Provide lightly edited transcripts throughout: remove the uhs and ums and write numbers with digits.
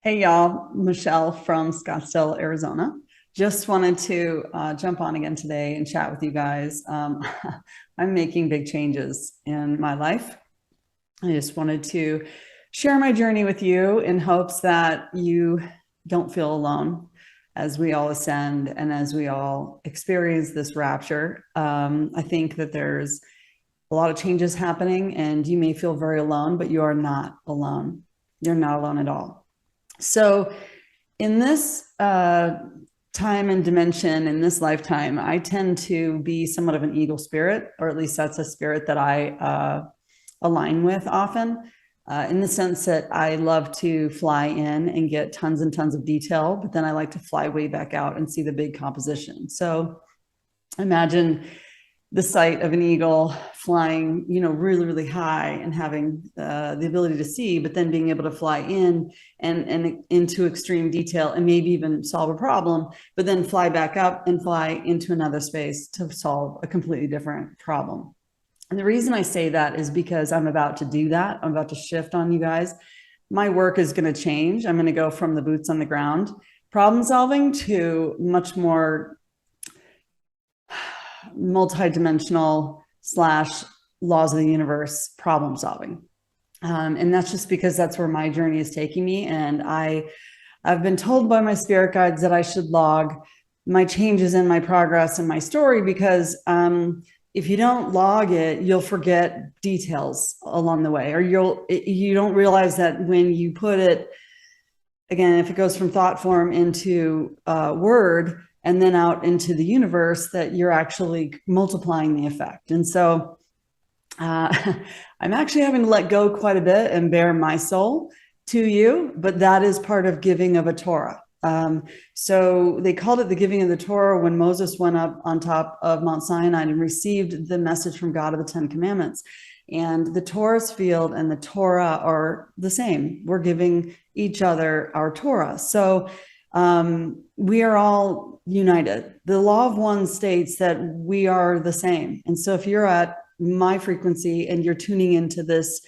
Hey y'all, Michelle from Scottsdale, Arizona. Just wanted to jump on again today and chat with you guys. I'm making big changes in my life. I just wanted to share my journey with you in hopes that you don't feel alone as we all ascend and as we all experience this rapture. I think that there's a lot of changes happening and you may feel very alone, but you are not alone. You're not alone at all. So in this time and dimension, in this lifetime, I tend to be somewhat of an eagle spirit, or at least that's a spirit that I align with often, in the sense that I love to fly in and get tons and tons of detail, but then I like to fly way back out and see the big composition. So imagine the sight of an eagle flying, really, really high and having the ability to see, but then being able to fly in and into extreme detail and maybe even solve a problem, but then fly back up and fly into another space to solve a completely different problem. And the reason I say that is because I'm about to do that. I'm about to shift on you guys. My work is going to change. I'm going to go from the boots on the ground problem solving to much more multidimensional / laws of the universe problem solving. And that's just because that's where my journey is taking me. And I've been told by my spirit guides that I should log my changes and my progress and my story, because if you don't log it, you'll forget details along the way, or you don't realize that when you put it, again, if it goes from thought form into word, and then out into the universe, that you're actually multiplying the effect. And so I'm actually having to let go quite a bit and bare my soul to you, but that is part of giving of a Torah. So they called it the giving of the Torah when Moses went up on top of Mount Sinai and received the message from God of the 10 Commandments. And the Torah's field and the Torah are the same. We're giving each other our Torah. So we are all united. The law of one states that we are the same. And so if you're at my frequency and you're tuning into this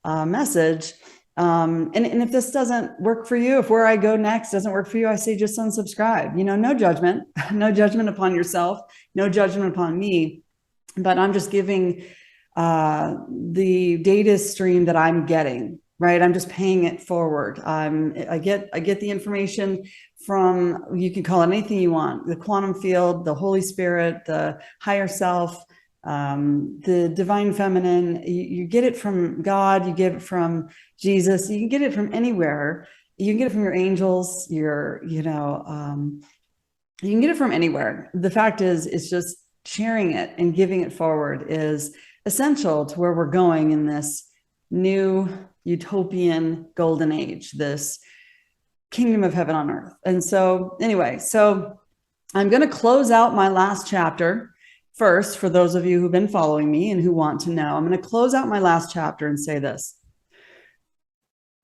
message, and if this doesn't work for you, if where I go next doesn't work for you, I say just unsubscribe. No judgment, no judgment upon yourself, no judgment upon me. But I'm just giving the data stream that I'm getting. Right, I'm just paying it forward. I get the information from, you can call it anything you want, the quantum field, the Holy Spirit, the higher self, the divine feminine. You get it from God, you get it from Jesus, you can get it from anywhere. You can get it from your angels, you can get it from anywhere. The fact is, it's just sharing it and giving it forward is essential to where we're going in this new utopian golden age, this kingdom of heaven on earth. And so anyway, so I'm going to close out my last chapter first. For those of you who've been following me and who want to know, I'm going to close out my last chapter and say this.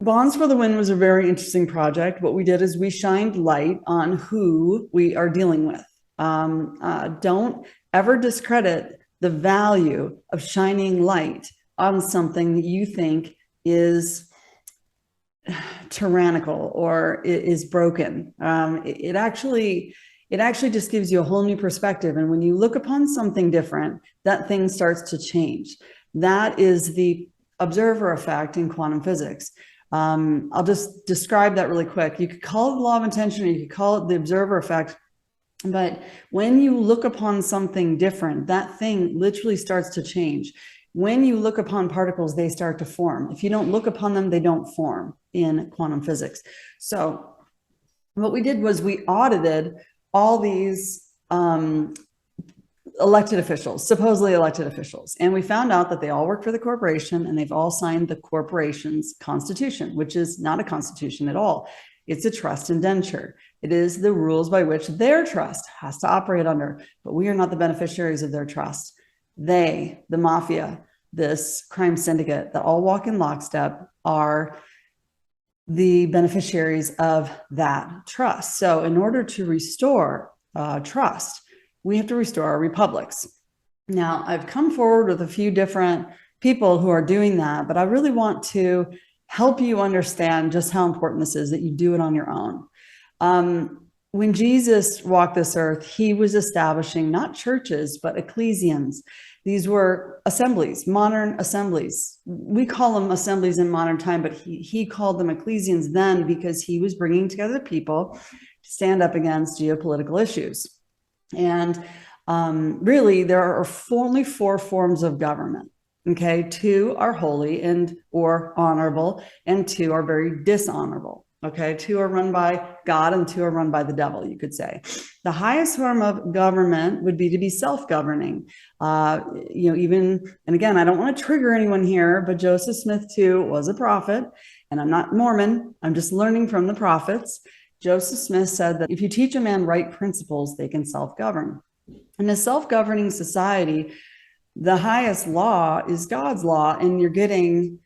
Bonds for the Wind was a very interesting project. What we did is we shined light on who we are dealing with. Don't ever discredit the value of shining light on something that you think is tyrannical or is broken. It actually just gives you a whole new perspective. And when you look upon something different, that thing starts to change. That is the observer effect in quantum physics. I'll just describe that really quick. You could call it the law of intention, or you could call it the observer effect. But when you look upon something different, that thing literally starts to change. When you look upon particles, they start to form. If you don't look upon them, they don't form in quantum physics. So what we did was we audited all these elected officials, supposedly elected officials. And we found out that they all work for the corporation and they've all signed the corporation's constitution, which is not a constitution at all. It's a trust indenture. It is the rules by which their trust has to operate under, but we are not the beneficiaries of their trust. They, the mafia, this crime syndicate that all walk in lockstep, are the beneficiaries of that trust. So in order to restore trust, we have to restore our republics. Now, I've come forward with a few different people who are doing that, but I really want to help you understand just how important this is that you do it on your own. When Jesus walked this earth, he was establishing not churches, but ecclesians. These were assemblies, modern assemblies. We call them assemblies in modern time, but he called them ecclesians then because he was bringing together people to stand up against geopolitical issues. And really, there are only 4 forms of government. Okay, 2 are holy and or honorable, and 2 are very dishonorable. Okay, 2 are run by God and 2 are run by the devil, you could say. The highest form of government would be to be self-governing. Even, and again, I don't want to trigger anyone here, but Joseph Smith too was a prophet, and I'm not Mormon, I'm just learning from the prophets. Joseph Smith said that if you teach a man right principles, they can self-govern. In a self-governing society, the highest law is God's law, and you're getting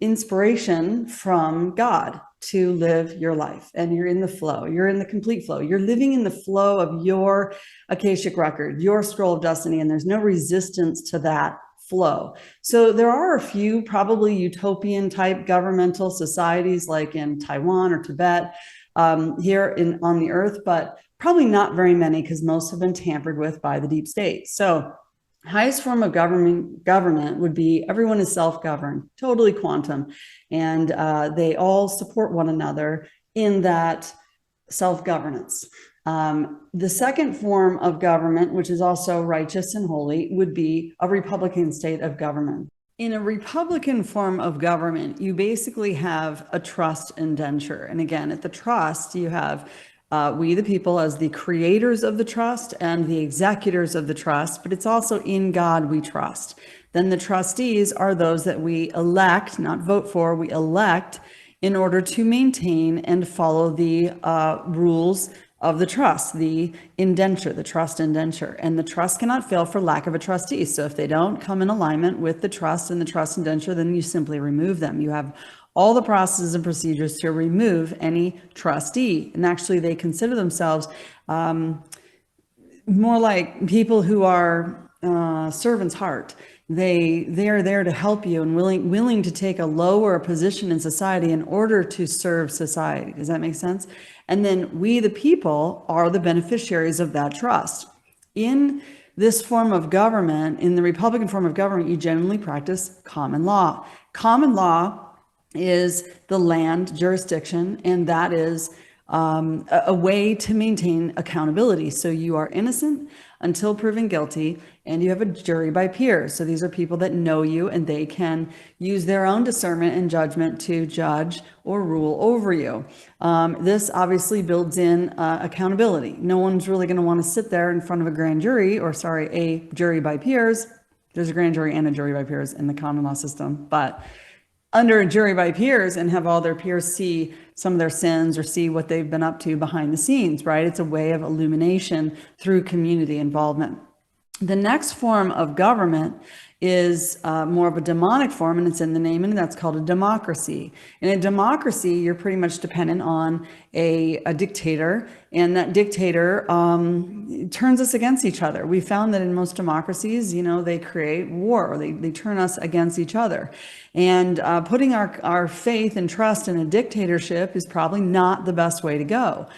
inspiration from God to live your life, and you're in the flow. You're in the complete flow. You're living in the flow of your Akashic record, your scroll of destiny, and there's no resistance to that flow. So there are a few probably utopian type governmental societies like in Taiwan or Tibet here on the earth, but probably not very many because most have been tampered with by the deep state. So highest form of government would be everyone is self-governed, totally quantum, and they all support one another in that self-governance. The second form of government, which is also righteous and holy, would be a republican state of government. In a republican form of government, you basically have a trust indenture. And again, at the trust, you have we the people as the creators of the trust and the executors of the trust, but it's also in God we trust. Then the trustees are those that we elect, not vote for, we elect in order to maintain and follow the rules of the trust, the indenture, the trust indenture. And the trust cannot fail for lack of a trustee. So if they don't come in alignment with the trust and the trust indenture, then you simply remove them. You have all the processes and procedures to remove any trustee. And actually they consider themselves more like people who are servant's heart. They are there to help you and willing to take a lower position in society in order to serve society. Does that make sense? And then we, the people, are the beneficiaries of that trust. In this form of government, in the Republican form of government, you generally practice common law. Common law is the land jurisdiction, and that is a way to maintain accountability. So you are innocent until proven guilty, and you have a jury by peers. So these are people that know you, and they can use their own discernment and judgment to judge or rule over you. This obviously builds in accountability. No one's really going to want to sit there in front of a grand jury, or sorry, a jury by peers. There's a grand jury and a jury by peers in the common law system, but under a jury by peers and have all their peers see some of their sins or see what they've been up to behind the scenes, right? It's a way of illumination through community involvement. The next form of government is more of a demonic form, and it's in the name, and that's called a democracy. In a democracy, you're pretty much dependent on a dictator, and that dictator turns us against each other. We found that in most democracies, they create war, or they turn us against each other. And putting our faith and trust in a dictatorship is probably not the best way to go.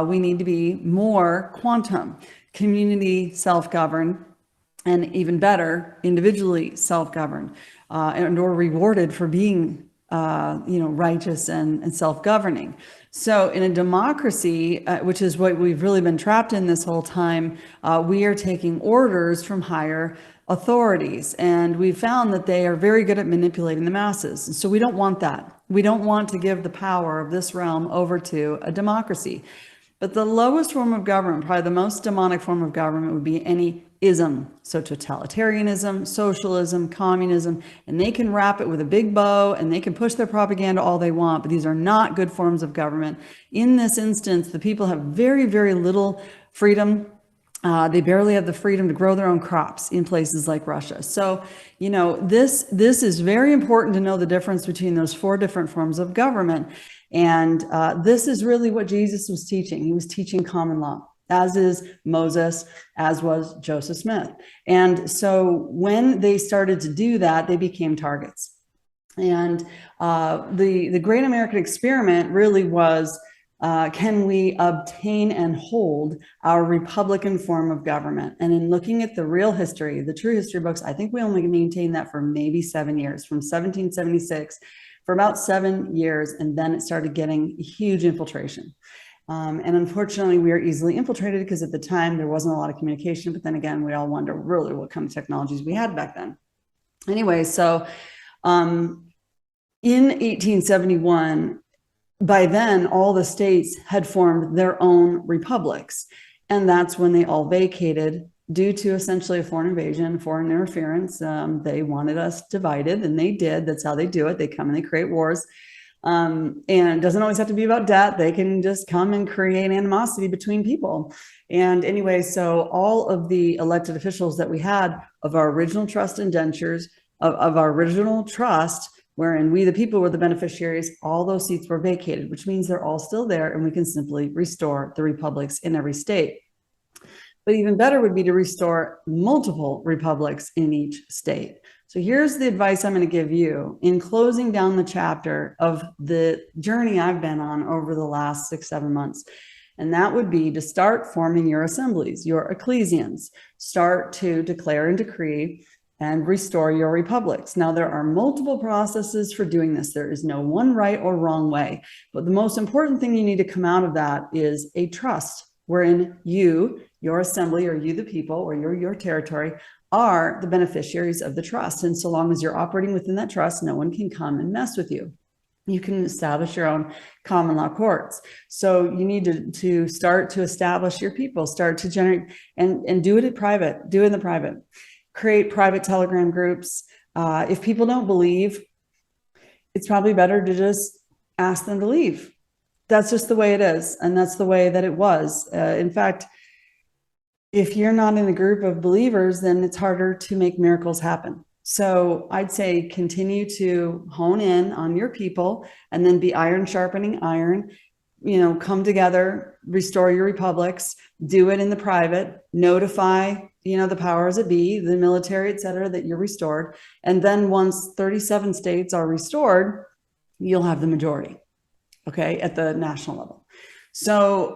We need to be more quantum, community self-governed, and even better, individually self-governed, and or rewarded for being, righteous and self-governing. So in a democracy, which is what we've really been trapped in this whole time, we are taking orders from higher authorities, and we found that they are very good at manipulating the masses. And so we don't want that. We don't want to give the power of this realm over to a democracy. But the lowest form of government, probably the most demonic form of government, would be any ism. So totalitarianism, socialism, communism, and they can wrap it with a big bow and they can push their propaganda all they want, but these are not good forms of government. In this instance, the people have very, very little freedom. They barely have the freedom to grow their own crops in places like Russia. So, this is very important to know the difference between those 4 different forms of government. And this is really what Jesus was teaching. He was teaching common law, as is Moses, as was Joseph Smith. And so when they started to do that, they became targets. And the Great American Experiment really was, can we obtain and hold our Republican form of government? And in looking at the real history, the true history books, I think we only maintained that for maybe 7 years, from 1776, for about 7 years, and then it started getting huge infiltration. And unfortunately, we are easily infiltrated because at the time there wasn't a lot of communication. But then again, we all wonder really what kind of technologies we had back then. Anyway, so in 1871, by then, all the states had formed their own republics. And that's when they all vacated due to essentially a foreign invasion, foreign interference. They wanted us divided, and they did. That's how they do it. They come and they create wars. And it doesn't always have to be about debt. They can just come and create animosity between people. And anyway, so all of the elected officials that we had of our original trust indentures, of our original trust, wherein we, the people, were the beneficiaries, all those seats were vacated, which means they're all still there, and we can simply restore the republics in every state. But even better would be to restore multiple republics in each state. So here's the advice I'm going to give you in closing down the chapter of the journey I've been on over the last 6-7 months. And that would be to start forming your assemblies, your ecclesians. Start to declare and decree and restore your republics. Now, there are multiple processes for doing this. There is no one right or wrong way. But the most important thing you need to come out of that is a trust, wherein you, your assembly, or you, the people, or your territory, are the beneficiaries of the trust. And so long as you're operating within that trust, no one can come and mess with you. You can establish your own common law courts. So you need to start to establish your people, start to generate, and do it in private, do it in the private. Create private Telegram groups. If people don't believe, it's probably better to just ask them to leave. That's just the way it is. And that's the way that it was. In fact, if you're not in a group of believers, then it's harder to make miracles happen. So I'd say continue to hone in on your people, and then be iron sharpening iron. Come together, restore your republics, do it in the private, notify, the powers that be, the military, et cetera, that you're restored. And then once 37 states are restored, you'll have the majority, okay, at the national level. So,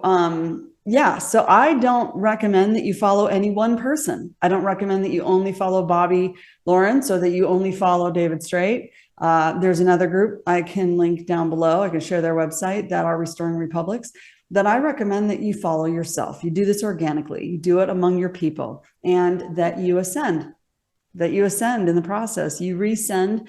so I don't recommend that you follow any one person. I don't recommend that you only follow Bobby Lawrence, or that you only follow David Straight. There's another group I can link down below. I can share their website, that are restoring republics, that I recommend that you follow yourself. You do this organically. You do it among your people, and that you ascend in the process. You resend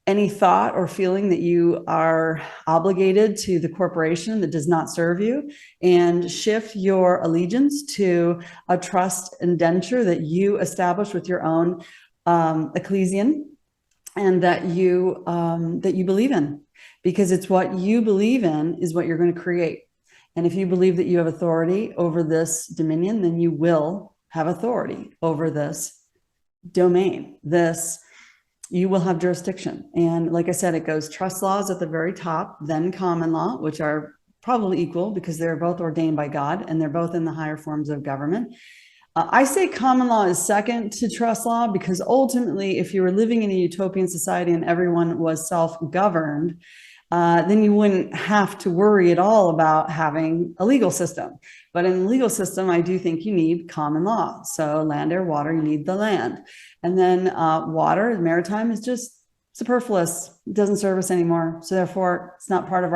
any thought or feeling that you are obligated to the corporation that does not serve you, and shift your allegiance to a trust indenture that you establish with your own ecclesian, and that you believe in, because it's what you believe in is what you're going to create. And if you believe that you have authority over this dominion, then you will have authority over this domain. You will have jurisdiction. And like I said, it goes trust laws at the very top, then common law, which are probably equal because they're both ordained by God and they're both in the higher forms of government. I say common law is second to trust law, because ultimately, if you were living in a utopian society and everyone was self-governed, then you wouldn't have to worry at all about having a legal system. But in the legal system, I do think you need common law. So land, air, water, you need the land. And then water, maritime, is just superfluous. It doesn't serve us anymore. So therefore, it's not part of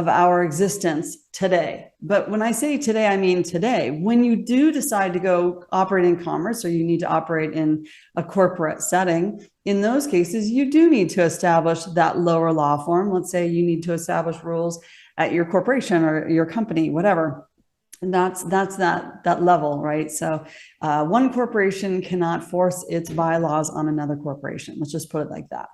our existence today. But when I say today, I mean today. When you do decide to go operate in commerce, or you need to operate in a corporate setting, in those cases, you do need to establish that lower law form. Let's say you need to establish rules at your corporation or your company, whatever. And that's that level, right? So one corporation cannot force its bylaws on another corporation. Let's just put it like that.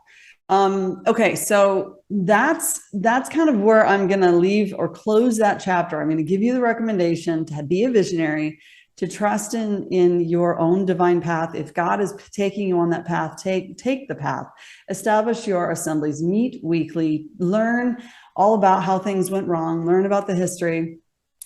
Okay, so that's kind of where I'm going to leave or close that chapter. I'm going to give you the recommendation to be a visionary, to trust in your own divine path. If God is taking you on that path, take the path. Establish your assemblies, meet weekly, learn all about how things went wrong, learn about the history.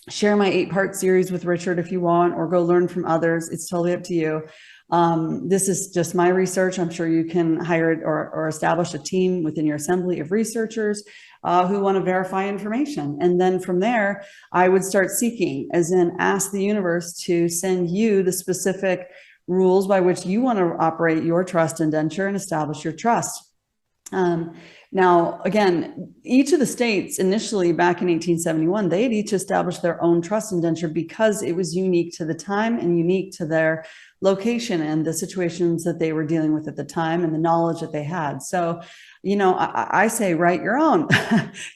Share my 8-part series with Richard if you want, or go learn from others. It's totally up to you. This is just my research. I'm sure you can hire or establish a team within your assembly of researchers who want to verify information. And then from there, I would start seeking, as in ask the universe to send you the specific rules by which you want to operate your trust indenture and establish your trust. Now, again, each of the states initially back in 1871, they had each established their own trust indenture because it was unique to the time and unique to their location and the situations that they were dealing with at the time and the knowledge that they had. So, I say write your own.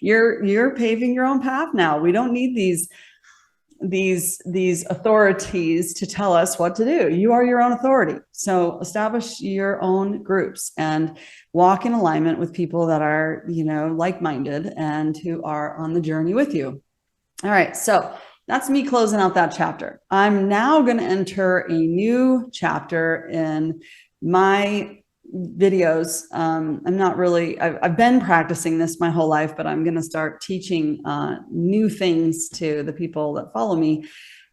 You're paving your own path now. We don't need these authorities to tell us what to do. You are your own authority. So establish your own groups and walk in alignment with people that are, like-minded and who are on the journey with you. All right. So that's me closing out that chapter. I'm now going to enter a new chapter in my videos. I've been practicing this my whole life, but I'm going to start teaching new things to the people that follow me.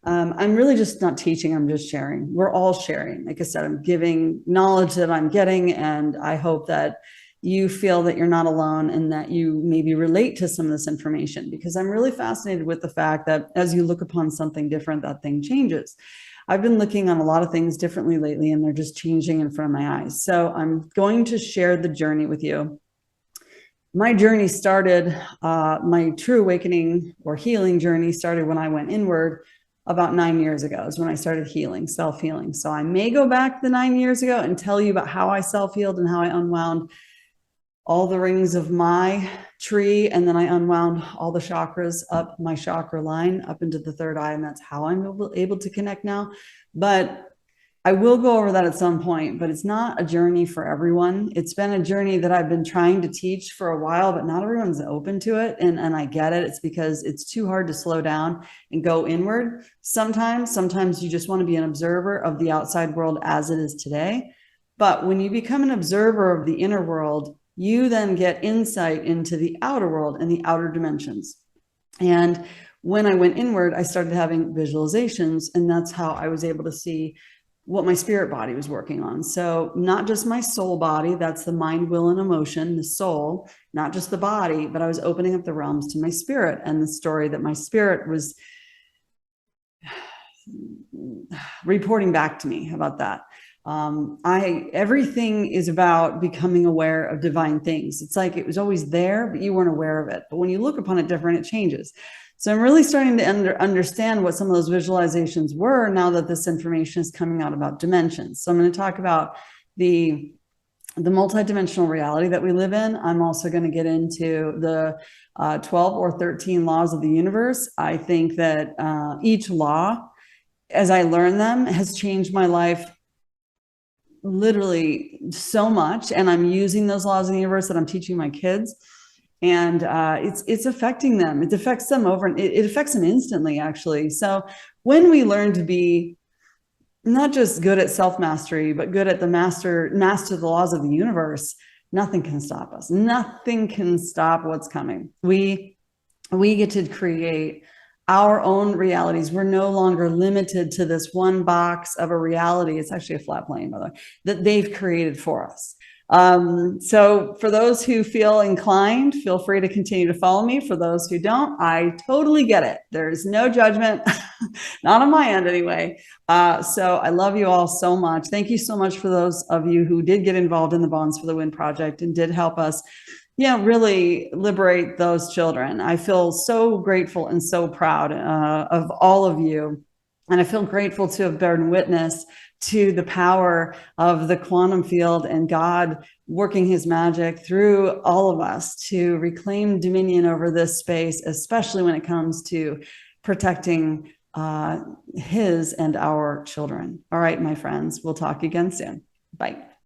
I'm really just not teaching, I'm just sharing. We're all sharing. Like I said, I'm giving knowledge that I'm getting, and I hope that you feel that you're not alone and that you maybe relate to some of this information, because I'm really fascinated with the fact that as you look upon something different, that thing changes. I've been looking on a lot of things differently lately, and they're just changing in front of my eyes. So I'm going to share the journey with you. My journey started, my true awakening or healing journey started when I went inward about 9 years ago, is when I started healing, self-healing. So I may go back the 9 years ago and tell you about how I self-healed and how I unwound all the rings of my tree, and then I unwound all the chakras up my chakra line up into the third eye, and that's how I'm able to connect now. But I will go over that at some point, but it's not a journey for everyone. It's been a journey that I've been trying to teach for a while, but not everyone's open to it, and I get it. It's because it's too hard to slow down and go inward. Sometimes you just want to be an observer of the outside world as it is today. But when you become an observer of the inner world, you then get insight into the outer world and the outer dimensions. And when I went inward, I started having visualizations, and that's how I was able to see what my spirit body was working on. So not just my soul body, that's the mind, will, and emotion, the soul, not just the body, but I was opening up the realms to my spirit and the story that my spirit was reporting back to me. How about that? Everything is about becoming aware of divine things. It's like it was always there, but you weren't aware of it. But when you look upon it different, it changes. So I'm really starting to understand what some of those visualizations were now that this information is coming out about dimensions. So I'm going to talk about the multidimensional reality that we live in. I'm also going to get into the 12 or 13 laws of the universe. I think that each law, as I learn them, has changed my life literally so much, and I'm using those laws of the universe that I'm teaching my kids, and it's affecting them. It affects them it affects them instantly, actually. So when we learn to be not just good at self-mastery, but good at the master the laws of the universe, nothing can stop us. Nothing can stop what's coming. We get to create our own realities. We're no longer limited to this one box of a reality. It's actually a flat plane, by the way, that they've created for us. So for those who feel inclined, feel free to continue to follow me. For those who don't, I totally get it. There's no judgment, not on my end anyway. So I love you all so much. Thank you so much for those of you who did get involved in the Bonds for the Wind project and did help us really liberate those children. I feel so grateful and so proud of all of you. And I feel grateful to have borne witness to the power of the quantum field and God working his magic through all of us to reclaim dominion over this space, especially when it comes to protecting his and our children. All right, my friends, we'll talk again soon. Bye.